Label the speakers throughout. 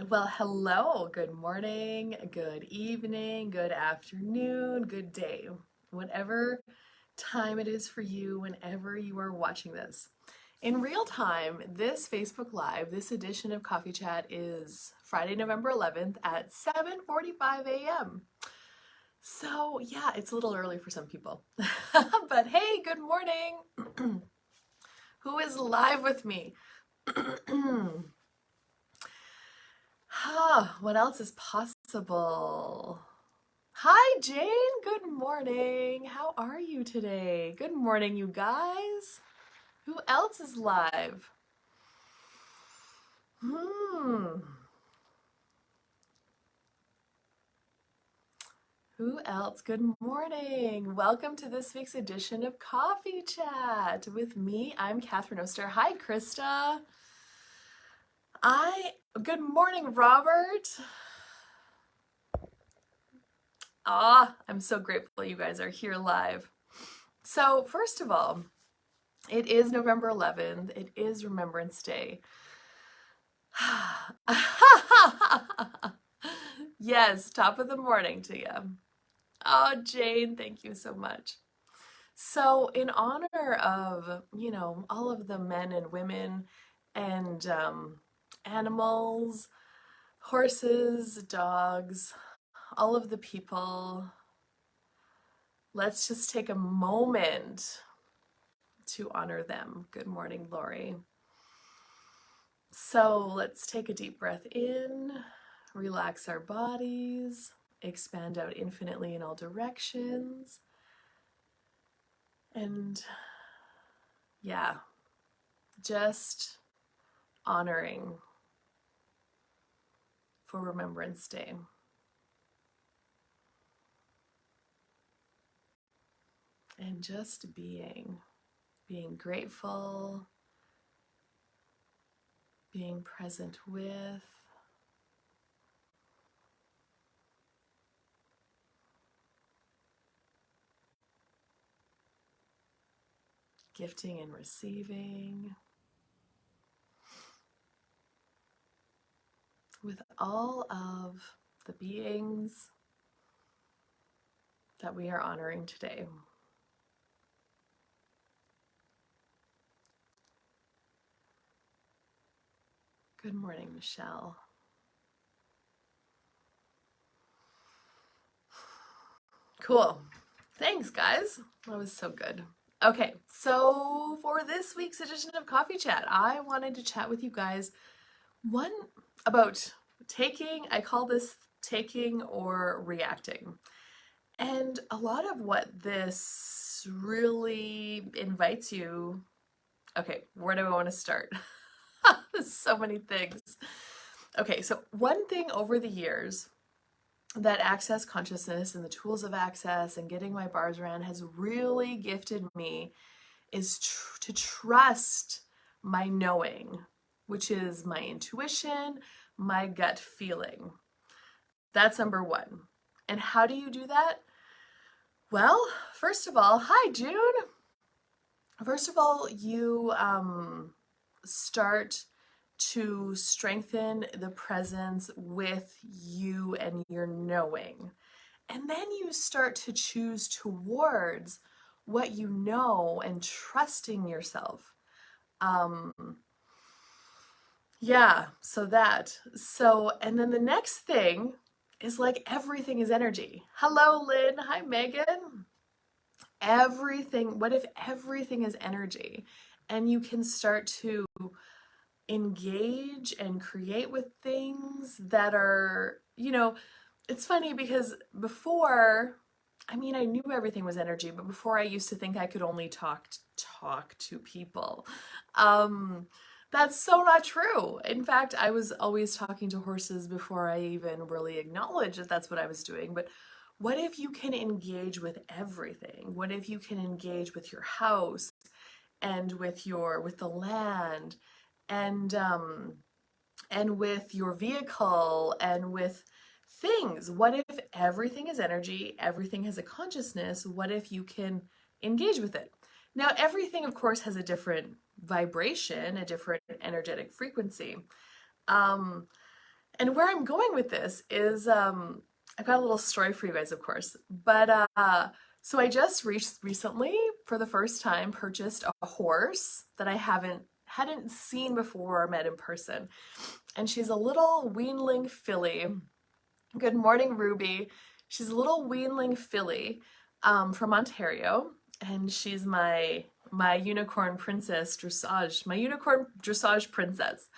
Speaker 1: Well, hello, good morning, good evening, good afternoon, good day, whatever time it is for you, whenever you are watching this. In real time, this Facebook Live, this edition of Coffee Chat is Friday, November 11th at 7:45 a.m. So, yeah, it's a little early for some people. But hey, good morning. Who is live with me? What else is possible? Hi, Jane. Good morning. How are you today? Good morning, you guys. Who else is live? Hmm. Who else? Good morning. Welcome to this week's edition of Coffee Chat with me. I'm Catherine Oster. Hi, Krista. Good morning, Robert. I'm so grateful you guys are here live. So, first of all, it is November 11th. It is Remembrance Day. Yes, top of the morning to you. Oh, Jane, thank you so much. So, in honor of, all of the men and women and animals, horses, dogs, all of the people, let's just take a moment to honor them. Good morning, Lori. So let's take a deep breath in, relax our bodies, expand out infinitely in all directions. And yeah, just honoring for Remembrance Day. And just being grateful, being present with, gifting and receiving, with all of the beings that we are honoring today. Good morning, Michelle. Cool. Thanks, guys. That was so good. Okay, so for this week's edition of Coffee Chat, I wanted to chat with you guys one about taking, I call this taking or reacting. And a lot of what this really invites you, okay, where do I want to start? So many things. Okay, so one thing over the years that Access Consciousness and the tools of Access and getting my bars around has really gifted me is to trust my knowing, which is my intuition, my gut feeling. That's number one. And how do you do that? Well, first of all, hi, June. First of all, you start to strengthen the presence with you and your knowing. And then you start to choose towards what you know and trusting yourself. Um, yeah, so that. So, and then the next thing is like everything is energy. Hello, Lynn. Hi, Megan. Everything, what if everything is energy? And you can start to engage and create with things that are, it's funny because before, I mean, I knew everything was energy, but before I used to think I could only talk to people. Um, that's so not true. In fact, I was always talking to horses before I even really acknowledged that that's what I was doing. But what if you can engage with everything? What if you can engage with your house and with the land and with your vehicle and with things? What if everything is energy, everything has a consciousness? What if you can engage with it? Now, everything, of course, has a different vibration, a different energetic frequency. Um, And where I'm going with this is I've got a little story for you guys, of course. But so I just recently, for the first time, purchased a horse that I hadn't seen before or met in person. And she's a little weanling filly. Good morning, Ruby. She's a little weanling filly from Ontario, and she's my unicorn princess dressage, my unicorn dressage princess.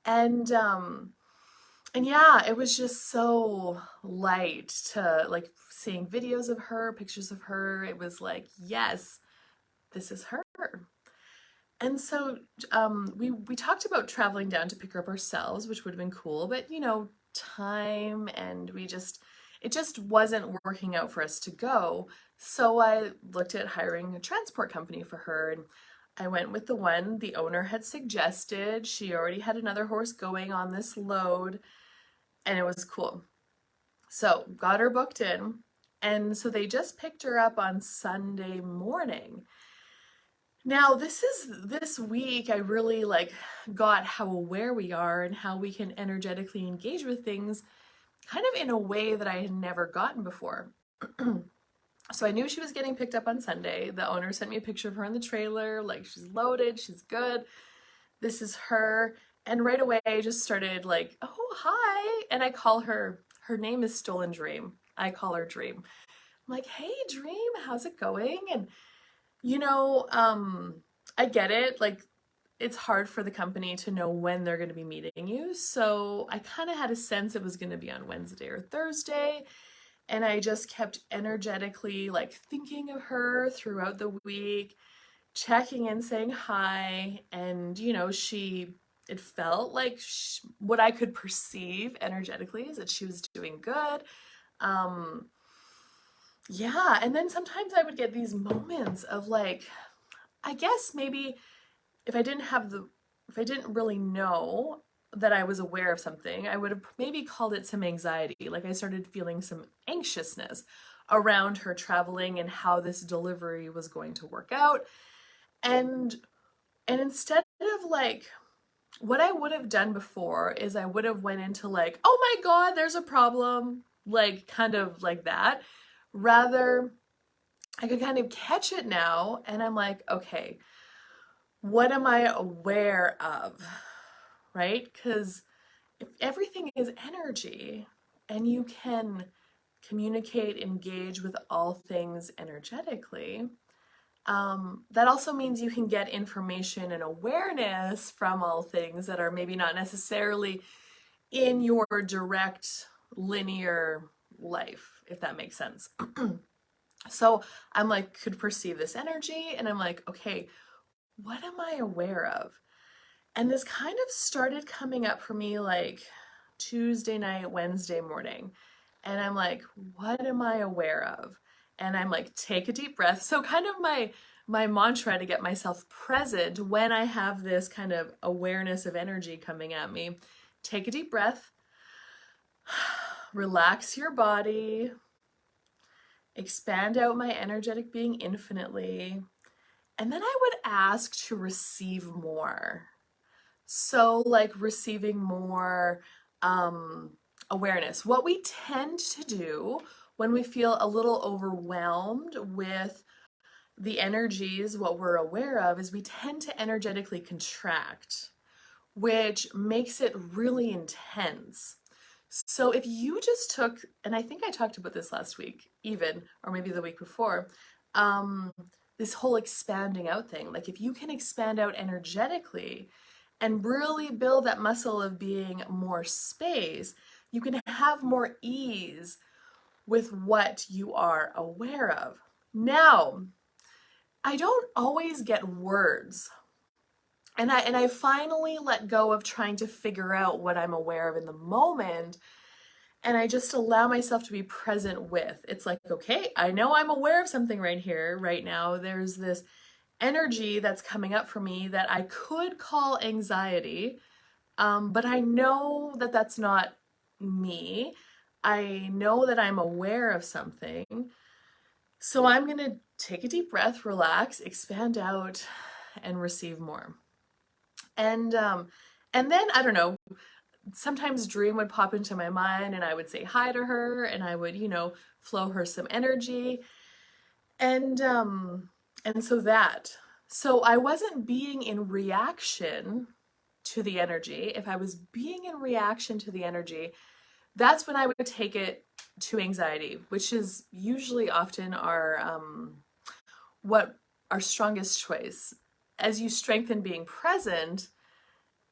Speaker 1: And and yeah, it was just so light to like seeing videos of her, pictures of her. It was like, yes, this is her. And so we talked about traveling down to pick her up ourselves, which would have been cool, but you know, time and it just wasn't working out for us to go. So I looked at hiring a transport company for her, and I went with the one the owner had suggested. She already had another horse going on this load, and it was cool. So got her booked in, and so they just picked her up on Sunday morning. Now, this week I really like got how aware we are and how we can energetically engage with things kind of in a way that I had never gotten before. So I knew she was getting picked up on Sunday. The owner sent me a picture of her in the trailer, like she's loaded, she's good. This is her. And right away I just started like, "Oh, hi." And I call her name is Stolen Dream. I call her Dream. I'm like, "Hey, Dream, how's it going?" And you know, I get it. Like, it's hard for the company to know when they're going to be meeting you. So I kind of had a sense it was going to be on Wednesday or Thursday. And I just kept energetically like thinking of her throughout the week, checking in, saying hi. And, you know, it felt like what I could perceive energetically is that she was doing good. Um, yeah. And then sometimes I would get these moments of like, I guess maybe if I didn't have if I didn't really know that I was aware of something, I would have maybe called it some anxiety. Like I started feeling some anxiousness around her traveling and how this delivery was going to work out. And instead of like what I would have done before is I would have went into like, "Oh my God, there's a problem," like kind of like that. Rather, I could kind of catch it now and I'm like, okay, what am I aware of? Right? Because if everything is energy and you can communicate, engage with all things energetically, that also means you can get information and awareness from all things that are maybe not necessarily in your direct linear life, if that makes sense. So I'm like, could perceive this energy, and I'm like, okay, what am I aware of? And this kind of started coming up for me like Tuesday night, Wednesday morning. And I'm like, what am I aware of? And I'm like, take a deep breath. So kind of my mantra to get myself present when I have this kind of awareness of energy coming at me. Take a deep breath. Relax your body. Expand out my energetic being infinitely. And then I would ask to receive more. So, like receiving more awareness. What we tend to do when we feel a little overwhelmed with the energies, what we're aware of, is we tend to energetically contract, which makes it really intense. So, if you just took, and I think I talked about this last week, even, or maybe the week before, um, this whole expanding out thing, like if you can expand out energetically, and really build that muscle of being more space, you can have more ease with what you are aware of. Now, I don't always get words. And I finally let go of trying to figure out what I'm aware of in the moment, and I just allow myself to be present with. It's like, okay, I know I'm aware of something right here, right now. There's this energy that's coming up for me that I could call anxiety. But I know that that's not me. I know that I'm aware of something. So I'm going to take a deep breath, relax, expand out, and receive more. And then I don't know. sometimes Dream would pop into my mind and I would say hi to her and I would, flow her some energy. And so that. So I wasn't being in reaction to the energy. If I was being in reaction to the energy, that's when I would take it to anxiety, which is usually often our strongest choice. As you strengthen being present,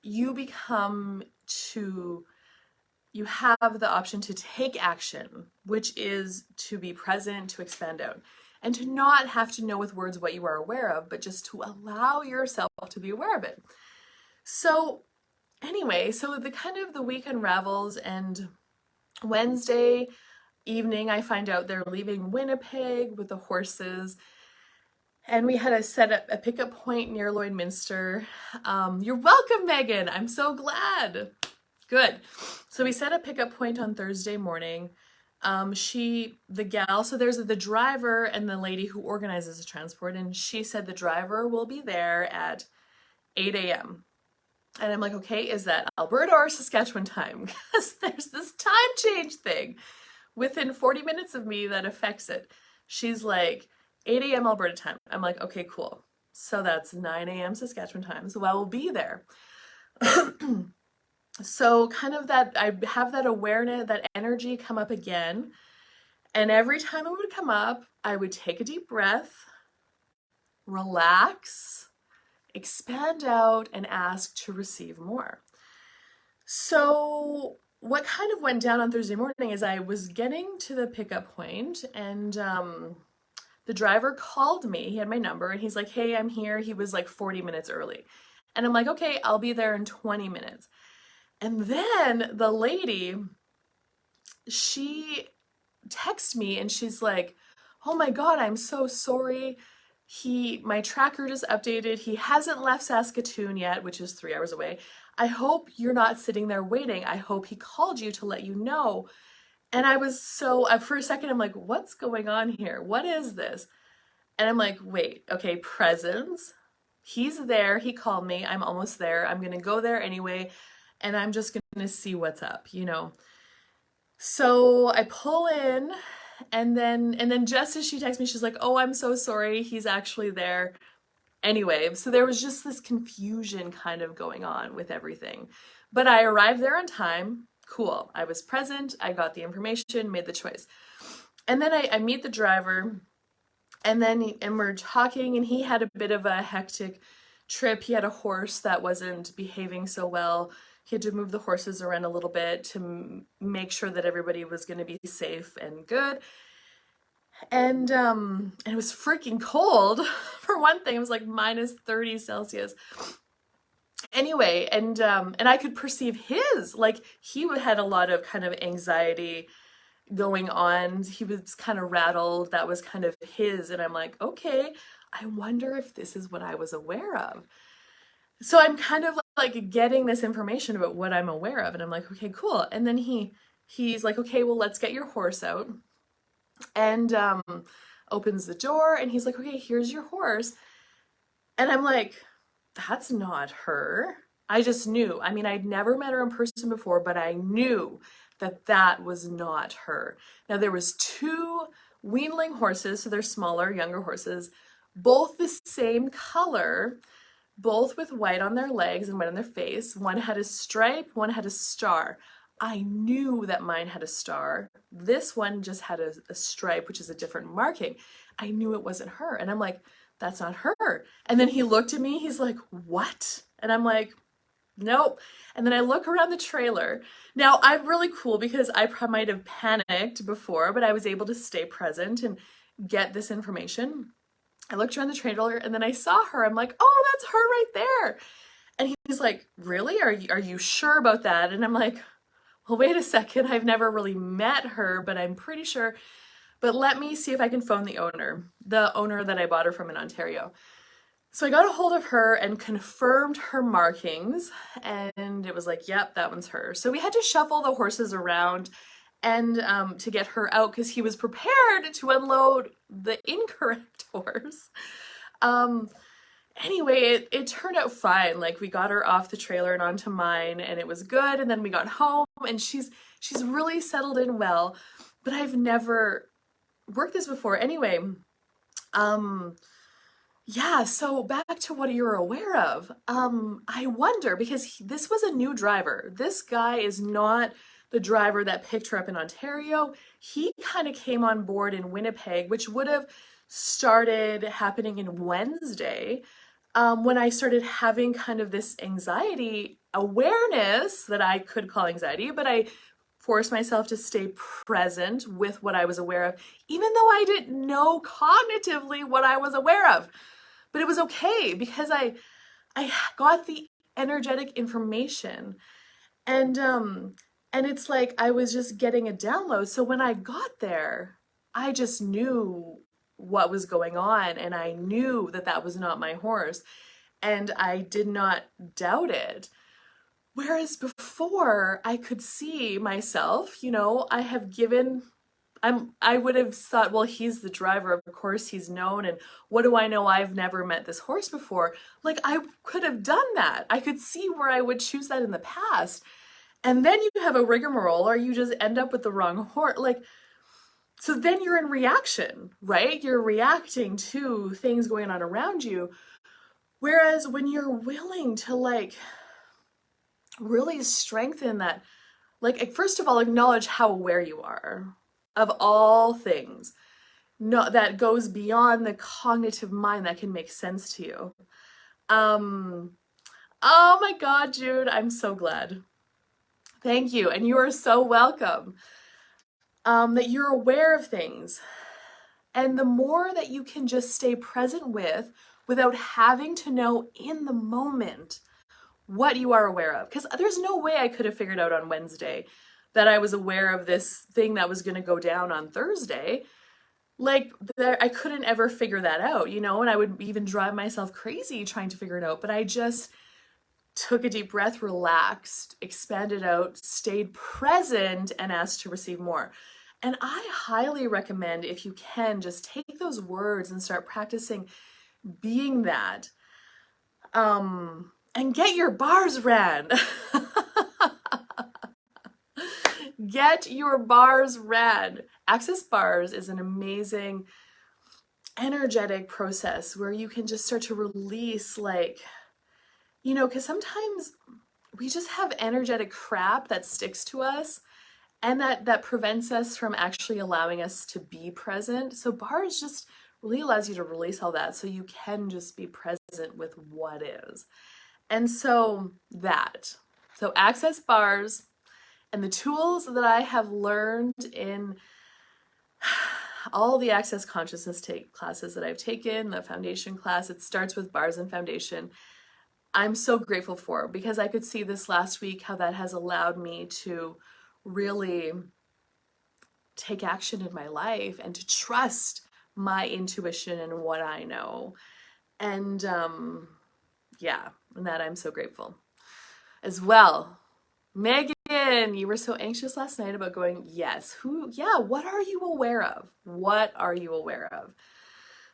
Speaker 1: you have the option to take action, which is to be present, to expand out, and to not have to know with words what you are aware of, but just to allow yourself to be aware of it. So anyway, so the week unravels, and Wednesday evening I find out they're leaving Winnipeg with the horses, and we had to set up a pickup point near Lloydminster. You're welcome, Megan. I'm so glad. Good. So we set a pickup point on Thursday morning. The gal, so there's the driver and the lady who organizes the transport, and she said the driver will be there at 8 a.m. And I'm like, okay, is that Alberta or Saskatchewan time? Because there's this time change thing within 40 minutes of me that affects it. She's like, 8 a.m. Alberta time. I'm like, okay, cool. So that's 9 a.m. Saskatchewan time. So I will be there. So kind of that, I have that awareness, that energy come up again. And every time it would come up, I would take a deep breath, relax, expand out, and ask to receive more. So what kind of went down on Thursday morning is I was getting to the pickup point, and the driver called me. He had my number and he's like, hey, I'm here. He was like 40 minutes early. And I'm like, okay, I'll be there in 20 minutes. And then the lady, she texts me and she's like, oh my God, I'm so sorry. My tracker just updated. He hasn't left Saskatoon yet, which is 3 hours away. I hope you're not sitting there waiting. I hope he called you to let you know. And I was for a second, I'm like, what's going on here? What is this? And I'm like, wait, okay, presence. He's there. He called me. I'm almost there. I'm going to go there anyway. And I'm just going to see what's up, So I pull in, and then just as she texts me, she's like, oh, I'm so sorry. He's actually there. Anyway, so there was just this confusion kind of going on with everything. But I arrived there on time. Cool. I was present. I got the information, made the choice. And then I meet the driver, and we're talking, and he had a bit of a hectic trip. He had a horse that wasn't behaving so well. He had to move the horses around a little bit to make sure that everybody was going to be safe and good. And it was freaking cold. For one thing, it was like minus 30 Celsius. Anyway, and I could perceive he had a lot of kind of anxiety going on. He was kind of rattled. That was kind of his. And I'm like, okay, I wonder if this is what I was aware of. So I'm kind of like getting this information about what I'm aware of. And I'm like, okay, cool. And then he's like, okay, well, let's get your horse out. And opens the door, and he's like, okay, here's your horse. And I'm like, that's not her. I just knew. I mean, I'd never met her in person before, but I knew that was not her. Now, there was 2 weanling horses, so they're smaller, younger horses, both the same color, both with white on their legs and white on their face. One had a stripe, one had a star. I knew that mine had a star. This one just had a stripe, which is a different marking. I knew it wasn't her. And I'm like, that's not her. And then he looked at me, he's like, what? And I'm like, nope. And then I look around the trailer. Now, I'm really cool because I might have panicked before, but I was able to stay present and get this information. I looked around the trailer, and then I saw her. I'm like, oh, that's her right there. And he's like, really? Are you sure about that? And I'm like, well, wait a second. I've never really met her, but I'm pretty sure. But let me see if I can phone the owner that I bought her from in Ontario. So I got a hold of her and confirmed her markings, and it was like, yep, that one's her. So we had to shuffle the horses around and to get her out, because he was prepared to unload the incorrect horse. anyway, it turned out fine. Like, we got her off the trailer and onto mine, and it was good. And then we got home, and she's really settled in well. But I've never worked this before. Anyway, yeah, so back to what you're aware of. I wonder, because this was a new driver. This guy is not the driver that picked her up in Ontario. He kind of came on board in Winnipeg, which would have started happening in Wednesday, when I started having kind of this anxiety awareness that I could call anxiety, but I forced myself to stay present with what I was aware of, even though I didn't know cognitively what I was aware of. But it was okay because I got the energetic information, and it's like I was just getting a download. So when I got there, I just knew what was going on, and I knew that that was not my horse, and I did not doubt it. Whereas before, I could see myself, I have given, I would have thought, well, he's the driver, of course he's known, and what do I know? I've never met this horse before. Like, I could have done that. I could see where I would choose that in the past. And then you have a rigmarole, or you just end up with the wrong horse. Like, so then you're in reaction, right? You're reacting to things going on around you. Whereas when you're willing to, like, really strengthen that, like, first of all, acknowledge how aware you are of all things. No, that goes beyond the cognitive mind that can make sense to you. Oh my God, Jude, I'm so glad. Thank you, and you are so welcome. That you're aware of things. And the more that you can just stay present with, without having to know in the moment what you are aware of. Because there's no way I could have figured out on Wednesday that I was aware of this thing that was going to go down on Thursday. Like, I couldn't ever figure that out, and I would even drive myself crazy trying to figure it out. But I just took a deep breath, relaxed, expanded out, stayed present, and asked to receive more. And I highly recommend, if you can, just take those words and start practicing being that. And get your bars ran. Get your bars ran. Access bars is an amazing energetic process where you can just start to release, like, because sometimes we just have energetic crap that sticks to us, and that prevents us from actually allowing us to be present. So bars just really allows you to release all that, so you can just be present with what is. And so access bars, and the tools that I have learned in all the Access Consciousness classes that I've taken, the foundation class, it starts with bars and foundation. I'm so grateful for, because I could see this last week how that has allowed me to really take action in my life and to trust my intuition and what I know. And yeah, and that I'm so grateful as well. Megan, you were so anxious last night about going. Yes. What are you aware of? What are you aware of?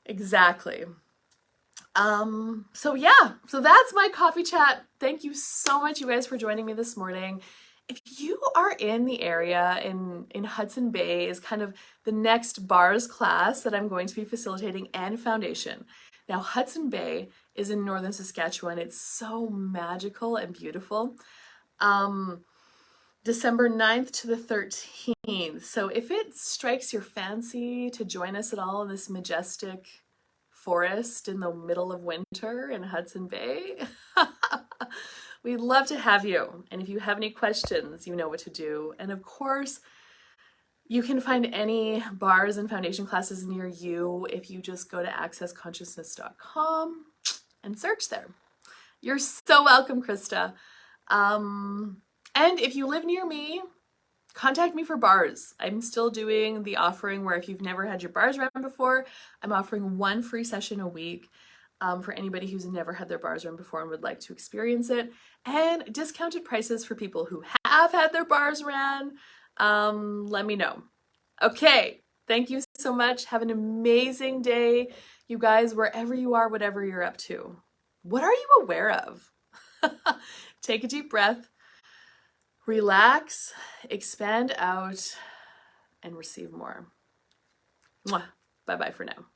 Speaker 1: Exactly. So that's my coffee chat. Thank you so much, you guys, for joining me this morning. If you are in the area in Hudson Bay, is kind of the next bars class that I'm going to be facilitating, and foundation. Now, Hudson Bay is in northern Saskatchewan. It's so magical and beautiful. December 9th to the 13th. So if it strikes your fancy to join us at all in this majestic forest in the middle of winter in Hudson Bay, we'd love to have you. And if you have any questions, you know what to do. And of course, you can find any bars and foundation classes near you if you just go to accessconsciousness.com and search there. You're so welcome, Krista. And if you live near me, contact me for bars. I'm still doing the offering where if you've never had your bars run before, I'm offering one free session a week for anybody who's never had their bars run before and would like to experience it, and discounted prices for people who have had their bars ran. Let me know. Okay, thank you so much. Have an amazing day, you guys, wherever you are, whatever you're up to. What are you aware of? Take a deep breath, relax, expand out, and receive more. Mwah. Bye-bye for now.